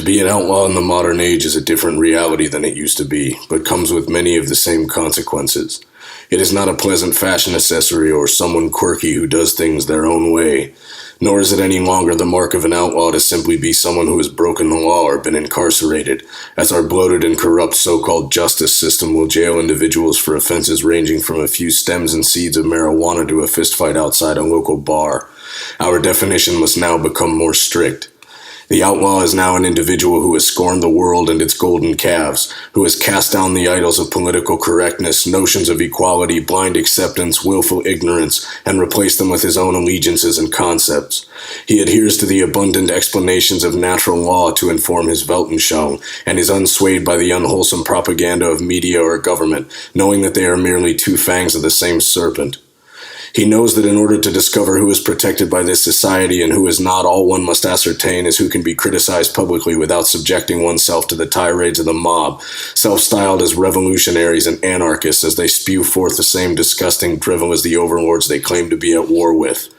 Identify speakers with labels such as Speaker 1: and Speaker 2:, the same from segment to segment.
Speaker 1: To be an outlaw in the modern age is a different reality than it used to be, but comes with many of the same consequences. It is not a pleasant fashion accessory or someone quirky who does things their own way, nor is it any longer the mark of an outlaw to simply be someone who has broken the law or been incarcerated, as our bloated and corrupt so-called justice system will jail individuals for offenses ranging from a few stems and seeds of marijuana to a fistfight outside a local bar. Our definition must now become more strict. The outlaw is now an individual who has scorned the world and its golden calves, who has cast down the idols of political correctness, notions of equality, blind acceptance, willful ignorance, and replaced them with his own allegiances and concepts. He adheres to the abundant explanations of natural law to inform his Weltanschauung, and is unswayed by the unwholesome propaganda of media or government, knowing that they are merely two fangs of the same serpent. He knows that in order to discover who is protected by this society and who is not, all one must ascertain is who can be criticized publicly without subjecting oneself to the tirades of the mob, self-styled as revolutionaries and anarchists as they spew forth the same disgusting drivel as the overlords they claim to be at war with.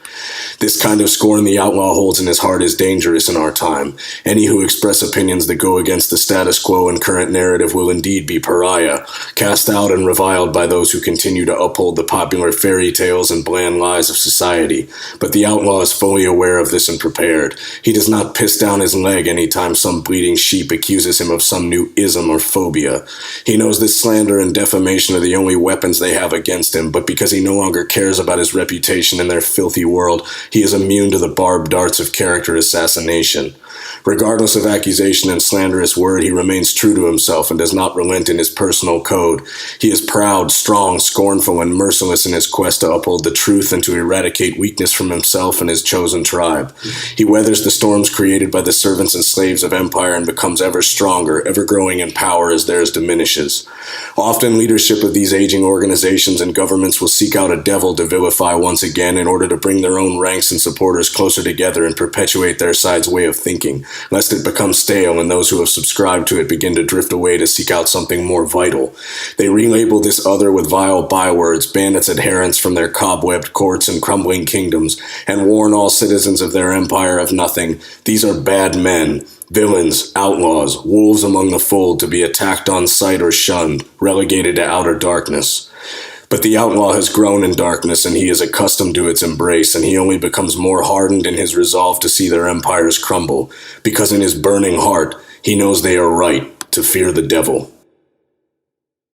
Speaker 1: This kind of scorn the outlaw holds in his heart is dangerous in our time. Any who express opinions that go against the status quo and current narrative will indeed be pariah, cast out and reviled by those who continue to uphold the popular fairy tales and bland lies of society. But the outlaw is fully aware of this and prepared. He does not piss down his leg any time some bleating sheep accuses him of some new ism or phobia. He knows that slander and defamation are the only weapons they have against him, but because he no longer cares about his reputation in their filthy world, he is immune to the barbed darts of character assassination. Regardless of accusation and slanderous word, he remains true to himself and does not relent in his personal code. He is proud, strong, scornful, and merciless in his quest to uphold the truth and to eradicate weakness from himself and his chosen tribe. He weathers the storms created by the servants and slaves of empire and becomes ever stronger, ever growing in power as theirs diminishes. Often leadership of these aging organizations and governments will seek out a devil to vilify once again in order to bring their own ranks and supporters closer together and perpetuate their side's way of thinking, lest it become stale and those who have subscribed to it begin to drift away to seek out something more vital. They relabel this other with vile bywords, ban its adherents from their cobwebbed courts and crumbling kingdoms, and warn all citizens of their empire of nothing. These are bad men, villains, outlaws, wolves among the fold, to be attacked on sight or shunned, relegated to outer darkness. But the outlaw has grown in darkness, and he is accustomed to its embrace, and he only becomes more hardened in his resolve to see their empires crumble, because in his burning heart he knows they are right to fear the devil.